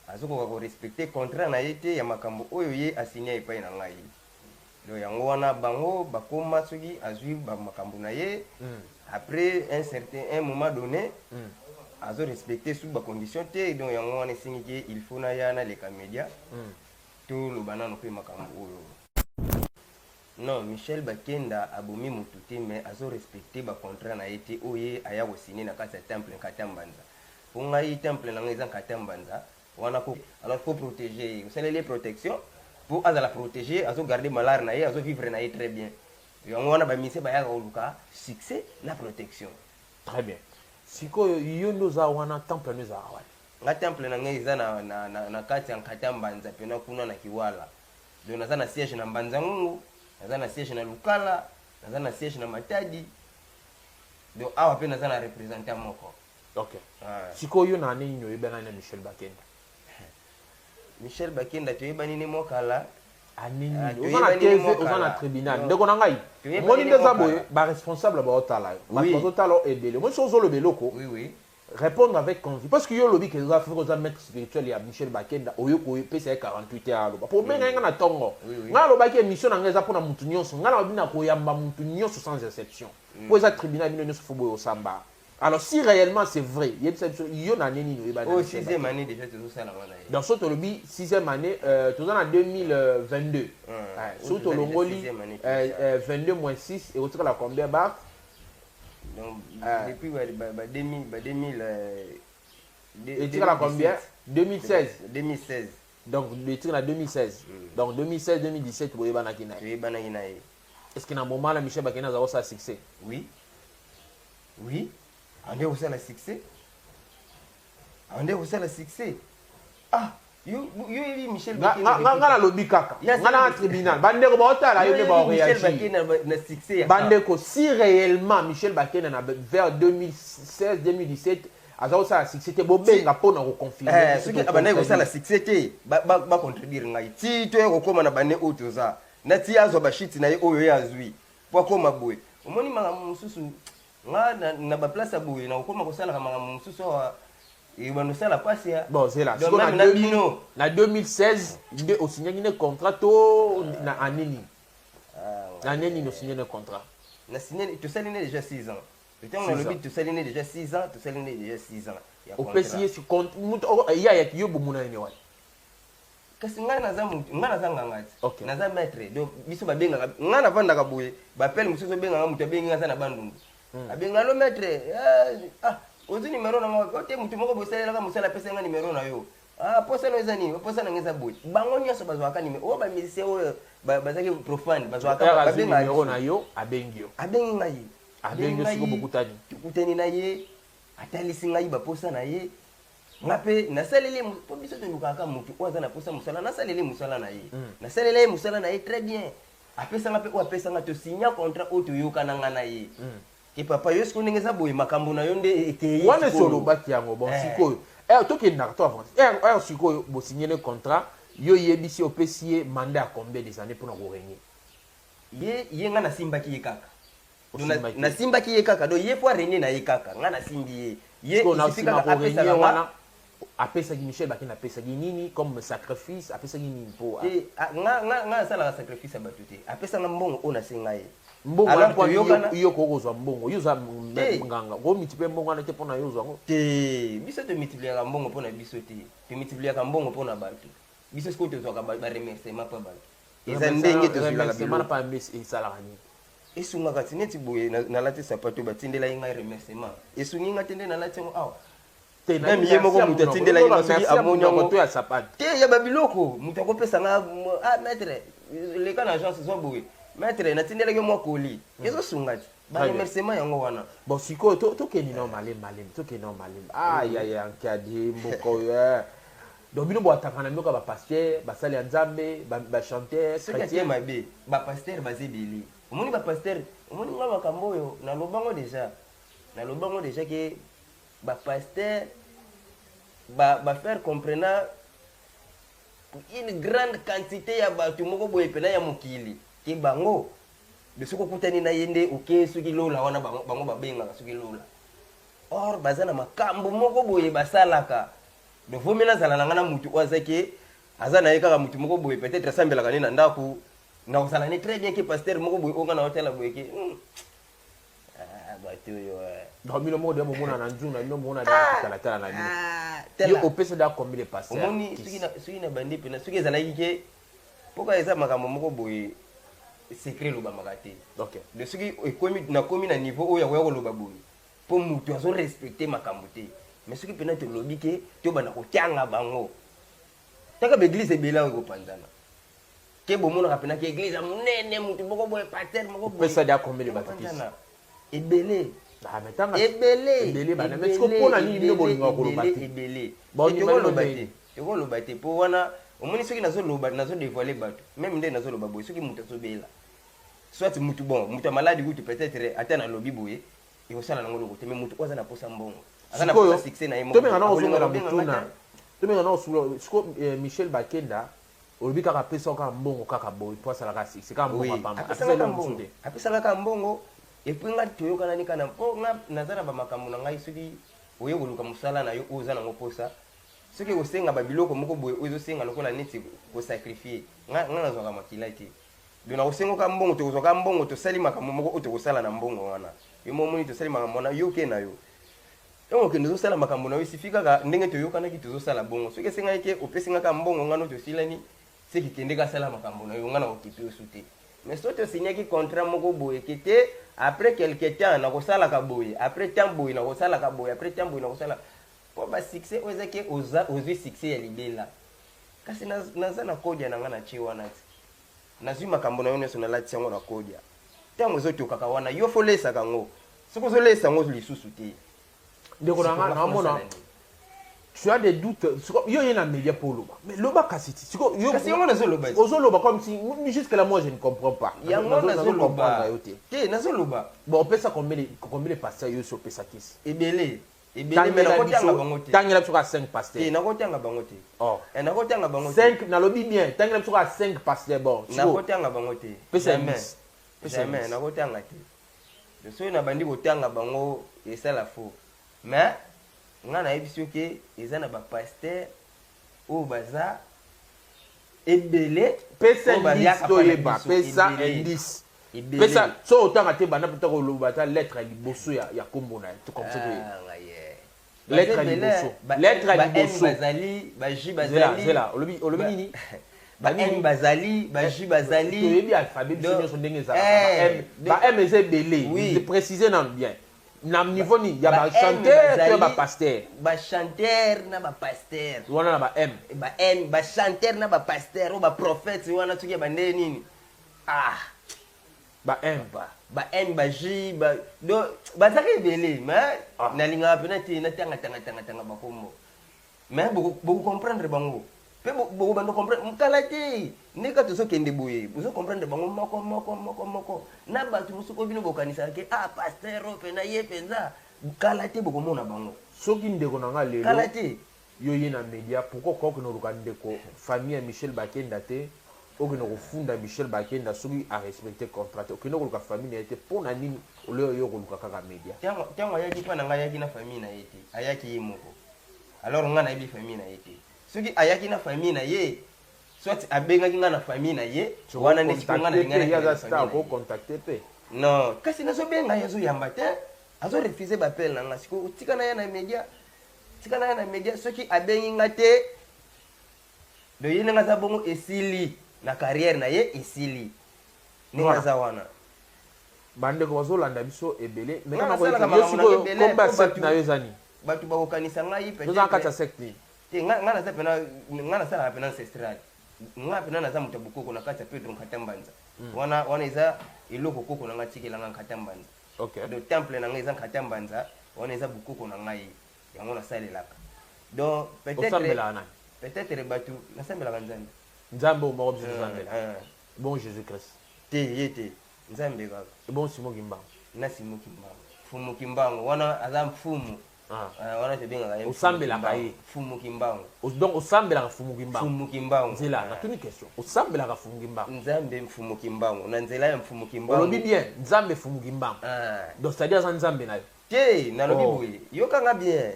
azokoka ko respecter contrat na ye te ya makambo oyo ye asigné epai na ngai. Donc yango wana bango bakoma soki azwi ba makambo na ye après un moment donné azo respecter sous ba condition te, donc yango wana esingi ke il faut na ya na leka média to lobana no pe makambo oyo. Non, Michel Bakenda abomi mutu te, mais azo respecter ba contrat na ye te oye aya ko signer na kati ya temple Katambanza. Pour ngai temple na ngai za Katambanza wana ko alors faut protéger, vous savez les protections pour la protéger, azo garder malheur na ye, azo vivre na ye très bien. Yango wana ba mise ba ya ko luka succès la protection. Très bien. Siko yo ndoza wana temple ndoza wala. Nga temple na ngai za na kati ya Katambanza pena kuna na Kiwala. Donc naza na siège na Mbanza Ngungu, naza na siège na Lukala, naza na siège na Matadi. Donc awa pe naza na représenter moko. OK. Siko yo na nini yo ebana na Michel Bakenda? Michel Bakenda to yebani ni mokala anini ozana tribunal ndeko na ngai moni ndeza boye ba responsable ba otala ba otala ebele moi so zo beloko oui répondre avec conviction parce que yo lobi que za faut za maître spirituel ya Michel Bakenda oyo ko pesa 48 heures lo pour benga nga na tongo nga lo ba ki émission na ngeza pona mutu nyonso nga na bina ko yamba mutu nyonso sans exception pour za tribunal bino nyonso fo boye osamba. Alors si réellement c'est vrai, il y a une année ni oh 6e année déjà tout ça là. Dans ce lobby 6e année tout en 2022. Surtout le Moli 22 moins 6 et autour la combien bar? Donc depuis 2000 et tu la combien? 2016. Donc le tir en 2016. Donc 2016 2017 vous bana kina. Est-ce qu'il y a un moment là Michel Bakena a ça succès? Oui. On est aussi le succès. Ah, yo Michel Bakena. Ngana lobi kaka. Ngana tribunal. Bande ko ba otala yo ba réagir. Michel Bakena na succès. Bande ko si réellement Michel Bakena na vers 2016 2017 aza ça succès te bobenga pona ko confirmer. Ce qui abana ko ça la succès te ba contredire ngai. Ti to ko koma na bane otoza. Na ti azo ba shit na ye oyo ya zui. Po koma boy. Omoni manga mususu nga na ba place boye na ukoma kosala kama mususu wa ibano sala pasi ya bon c'est là na 2016 nde o signé un contrat to na anini na nini no signé un contrat na signé to signé déjà 6 ans peut-être on a le but to signé déjà 6 ans to signé déjà 6 ans ya contrat o pesier sur compte ya yo bomuna ni wa kasi nga naza ngangati naza maître donc biso babenga nga na vanda ka boye ba pelle mususu benga nga mutu benga nga na bandungu abenga lo maître ozi numéro na ngo te mutu moko bosalela ka musala pesa nga numéro na yo posa no ezani posa na ngeza boy bango nyoso bazwaka numéro o ba musicien o bazaki profane bazwaka babenga numéro na yo abengio abengi siko bokutani tukutani na ye atalisi ngai ba posa na ye ngape nasalele po biso to lukaka mutu oza na posa musala nasalele musala na ye nasalele musala na ye très bien apesa ngape o apesa nga to signer contrat o to yokana nga na ye. Et papa yo siko ndengeza boye makambo na yo nde ekeye wana solo baki yango bon sikoyo to ke na to avance sikoyo bo signer le contrat yo yebisi opesi mandat à combien des années pour na ko régner ye nga na simba ki kaka na simba ki kaka do ye po régner na ye kaka nga na simbi ye na sika ko régner wana apesa ki Michel Bakena apesa ki nini comme sacrifice apesa ki nini po nga sala sacrifice abatuté apesa nga mbongo ona senga ye mbongo alors kwa yo ko kozwa mbongo yo za nganga go multiplier mbongo na te pona yo zwango te biso te multiplier mbongo pona biso te multiplier mbongo pona bato biso siko te zwa ba remerciement pa bato eza ndenge to zula la mana pa miss esala ni esunga kati neti boye na lati sapato batindela inga remerciement esungi nga tende na lati ngo awa te na miye moko mutu atindela inga soki amonya ngo to ya sapato te ya babiloko mutu akopesa nga maître leka na agence zo boye maître na tindela ke mwa koli ezo sungati ba remerciement yango wana bon siko to ke ni normal to ke normal ya nkadi mboko ya donc bino bo atakana myoka ba pasteur ba sali nzambe ba chanteur chrétien mabe ba pasteur bazebeli omoni ba pasteur omoni nga makambo yo na lobango déjà que ba pasteur ba faire comprendre une grande quantité ya batu moko boye pena ya mokili ke bango de soko kutani na yende oke suki lola wana bango babenga suki lola or bazana makambo moko boye basalaka donc faut mena zala na ngana mutu wazake azana yeka mutu moko boye peut-être sambela kanina ndaku na kusala ni très bien que pasteur moko boye onga na hotel boye ke bato yo donc mino mo de mo mona na njuna mino mona da kala tala na mino yo opesa da combien de pasteur omoni suki na bandi pena suki ezala yike poka eza makambo moko boye secret lo ba makate OK de suki komi na niveau oya ko lo ba boye po mutu azo respecter makambo te mais suki pena te lobi ke to bana ko tianga bango taka be église ebela ko panzana ke bo mona kapena ke église munene mutu moko boye pasteur moko boye opesa da combien de baptistes ebele ebele bana mais ko pona ni ni bo linga ko lobate ebele bon ni ko lobate po wana omoni soki nazo loba nazo dévoiler bato même nde nazo loba boye soki mutu azobela soit mutu bon mutu malade ou peut-être atana lobi boye et osala nango loko te mais mutu oza na posa mbongo azana posa succès na yemo to menga na ozongela mutuna to menga na osulo siko Michel Bakenda olobi kaka pesa ka mbongo kaka boye po asala ka succès ka mbongo pamba apesa ka mbongo et puis nga toyoka nani kana po nga nazana ba makambo na ngai soki oyo koluka musala na yo oza nango posa soki osenga ba biloko moko boye ozo senga lokola neti ko sacrifier nga nazwaka makila te dona osengo ka mbongo to kozwaka mbongo to sali makambo moko oto kosala na mbongo wana yo momoni to sali makambo na yo ke na yo donc ke nzo sala makambo na yo sifika ka ndenge to yokana ki to sala bongo soki senga ke opesinga ka mbongo ngano to silani seki kende ka sala makambo na yo ngana okipi osute mais so to signer ki contrat moko boye kete après quelque temps na kosala ka boye après temps boye na kosala ka boye après temps boye na kosala po ba succès ozake ozi succès ya libela kasi naza na kodia na ngana chi wana ti nazwi makambo na yo nyonso nalati yango na kodia ntango ezotokaka wana yo fo lesaka ngo soki ozolesa ngo lisusu te ndeko na nga namona tu as des doutes yo yena média pour loba mais loba kasi ti siko yo kasi yango nazoloba ozoloba comme si jusque là moi je ne comprends pas yango nazoloba yo te te nazoloba bon pesa combien de pasteurs yo so pesa kisi ebele mais nakotanga bango te tangela biso ka 5 pasteurs nakotanga bango te oh nakotanga bango te 5 nalobi bien tangela biso ka 5 pasteurs bon nakotanga bango te pesa jamais nakotanga te soki na bandi kotanga bango esala faux mais nga nayebi soki eza na bapaster oyo baza ebele pesa liste toyeba pesa indice pesa so otanga te banda pota koloba ta lettre ya liboso ya kombo na ye to comme ça lettre ya liboso lettre ya liboso bazali baji bazali zela olobi nini ba M bazali ba J bazali toyebi alphabet biso nyonso ndenge ezalaka ba M eza ebele préciser nano bien na niveau ni ya ba chanteur to ba pasteur na ba pasteur wana na ba M ba chanteur na ba pasteur o ba prophète wana tuki ba ndeni nini ba M ba J ba do bazaki ebele mais nalinga pena te na tanga ba kombo mais beaucoup comprendre bango pe beaucoup bando comprendre mkalati nika to so kende boye vous comprendre bango moko na ba tu musuko bino bokanisa ke pasteur o pena ye penza kalati beaucoup mona bango soki ndeko na nga lelo kalati yo yena media pourquoi ko no lukande ko famille Michel Bakenda te okino kufunda Michel Bakenda soki a respecter contrat okino ko famille était pona nini oleo yo ko luka kaka media tango yaki pa na nga yaki na famille na yete ayaki yemoko alors nga na ibi famille na yete soki ayaki na famille na ye soit abengaki nga na famille na ye wana nde siko nga na lingana ya star ko contacter pe non kasi nazo benga yazo yamba te azo refuser bappel na nga siko tika na ya na media soki abengi nga te do yene nga za bongo esili na carrière na ye esili ninga za wana bande ko bazolanda biso ebele mais kana ko yesiko komba set na yozani batu bakokanisa ngai peut-être dans kata secte nga na sala pena ancestral nga pena na za mutabuko na kata Pedro Nkatambanza wana iza iloko koko na ngatikela nga Nkatambanza OK do temple na nga iza Nkatambanza wana iza bukoko na ngai yango na salelaka donc peut-être batu na sambela kanzambe nzambe mo obje nzambela bon Jésus Christ te yete nzambe kaka bon Simon Kimbangu na Simon Kimbangu fumu Kimbangu wana aza mfumu wana te benga kaye osambela kaye fumu Kimbangu donc osambela ka fumu Kimbangu nzela na tuni question osambela ka fumu Kimbangu nzambe mfumu Kimbangu na nzela ya mfumu Kimbangu olobi bien nzambe fumu Kimbangu donc c'est-à-dire ça nzambe nayo te nalobi boye yokanga bien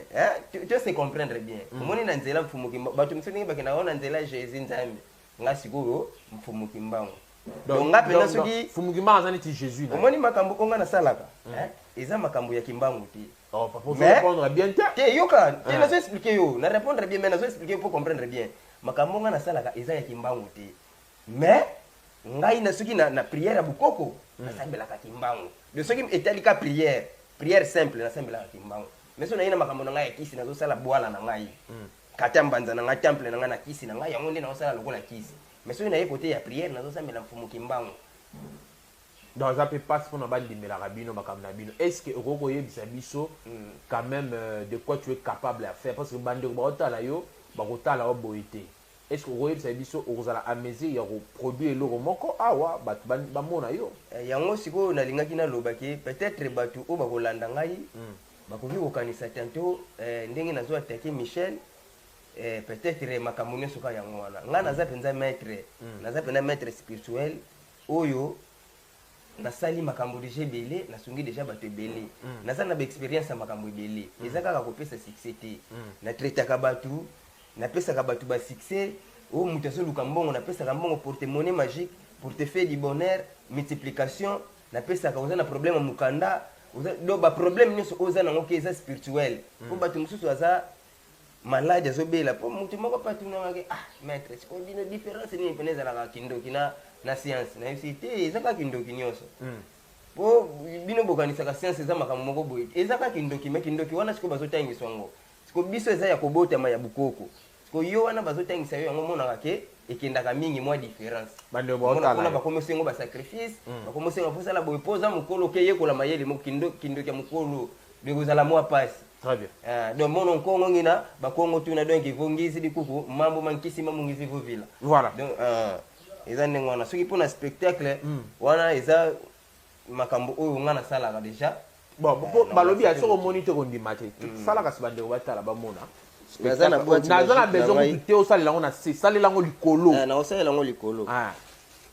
tu sais comprendre bien omoni na nzela mfumuki bato misuningi bakenda ona nzela Jésus nzambe nga sikoyo mfumuki mbango donc nga pena soki mfumuki mbango azali ti Jésus na omoni makambo onga nasalaka eza makambo ya kimbangu te pour répondre bien te yoka te nazo expliquer yo na répondre bien mais nazo expliquer pour comprendre bien makambo onga nasalaka eza ya kimbangu te mais ngai na soki na prière ya bukoko nasambelaka kimbangu de soki etalika prière simple nasambelaka kimbangu mais so na ye na makambo na ngai ya kisi nazosala bwala na ngai kata mbanza na ngai temple na ngai na kisi na ngai yango nde nazosala lokola kisi mais soki na ye kote ya prière nazosambela mfumu kimbangu donc ça peut passer pour bandimelaka bino makambo na bino est ce que okoki koyebisa biso quand même de quoi tu es capable à faire parce que bandeko bakotala yo bakotala yo boye te est ce que okoyebisa biso okozala à mesure ya koproduire eloko moko awa bato bamona yo yango sikoyo nalingaki nalobaki peut-être bato oyo bakolanda ngai bakoki kokanisa tanto ndenge nazoatake Michel peut-être makambo nyonso kaka yango wana ngai naza mpenza maître naza mpenza maître spirituel oyo nasali makambo deja ebele nasungi deja bato ebele naza na baexpérience ya makambo ebele eza kaka kopesa succès te natretaka bato napesaka bato basuccès oyo moto azoluka mbongo napesaka mbongo porte-monnaie magique portefeuille du bonheur multiplication napesaka oza na problème ya mokanda donc baproblème nyonso oyo oza nango ke eza spirituel po bato mosusu aza malade azobela po moto moko patunamake maître sikoyo bino différence nini pene ezalaka kindoki na science nayebisi te eza kaka kindoki nyonso po bino bokanisaka science eza makambo moko boye eza kaka kindoki me kindoki wana sikoyo bazotangisa yango sikoyo biso eza ya kobotama ya bukoko sikoyo yo wana bazotangisa yo yango monaka ke ekendaka mingi mwa différence mpona bakomosi yango basacrifice bakomosi yango fosala boye po oza mokolo ke yekola mayele moko kindoki ya mokolo dekozala mwa pasi très bien donc mono nkongo ngina bakongo tuna donc ivongisi likuku mambo mankisi mamongisi vovila voilà donc eza ndenge wana soki mpona spectacle wana eza makambo oyo nga nasalaka déjà bon balobi ya soko omoni te kondima te salaka si bandeko batala bamona naza na besoin kutu te osalela yango na se salela yango likolo naosalela yango likolo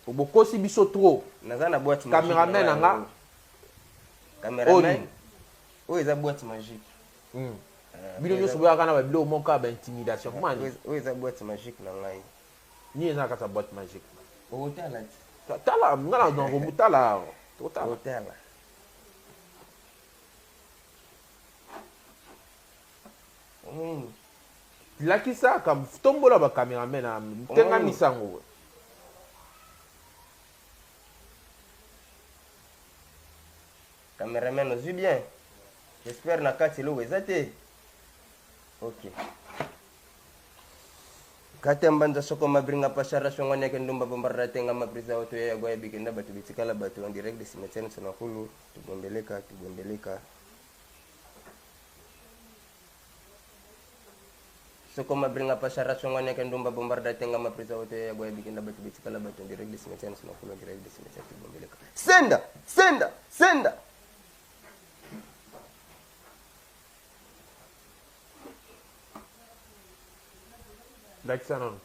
bokosi biso trop naza na boîte cameraman nanga cameraman oyo eza boîte magique bino nyonso boyaka na babiloko moko kaka baintimidation mani oyo eza boîte magique na ngai nini eza kata boîte magique okotala ti tala nga na kobutala okotala lakisaka tombola bacameraman na ntenga misango cameraman ozwi bien j'espère na kati eloko eza te ok kati ya mbanza soko mabringa pashara shongwani yake ndumba bombarda tenga mapriza oto ya goya bikenda batu bitikala batu en direct de cimetière sana kulu tugombeleka soko mabringa pashara shongwani yake ndumba bombarda tenga mapriza oto ya goya bikenda batu bitikala batu en direct de cimetière sana kulu en direct de cimetière tugombeleka senda lakisa nono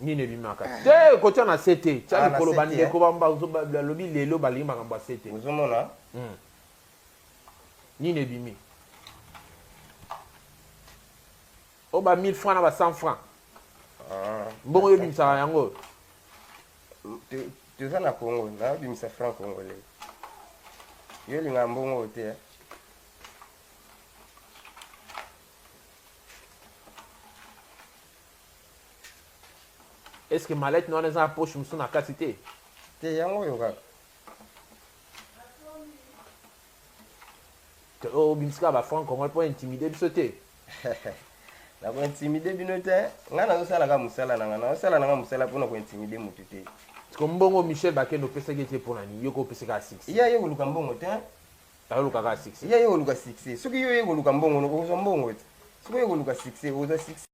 nini ebimaka te kotia na se te tia likolo bandeko balobi lelo balingi makambo ya se te ozomona nini ebimi o ba 1000 francs na ba 100 francs mbongo oyo ebimisaka yango toza na congo nabimisa franc congolais yo elinga mbongo oyo te est-ce que mallette non eza poche mosusu na kati te te yango oyo kaka obimisika bafranc congolais mpo intimide biso te nakointimide bino te ngai nazosalaka mosala na ngai nazosala na ngai mosala mpona kointimide motu te parceke mbongo michel bakende opesaki ete mpo na nini yo ko opesaka 6 iya ye koluka mbongo te ayolukaka 6 iya ye koluka 6 soki yo ye koluka mbongo okozwa mbongo te soki yo koluka 6 okozwa 6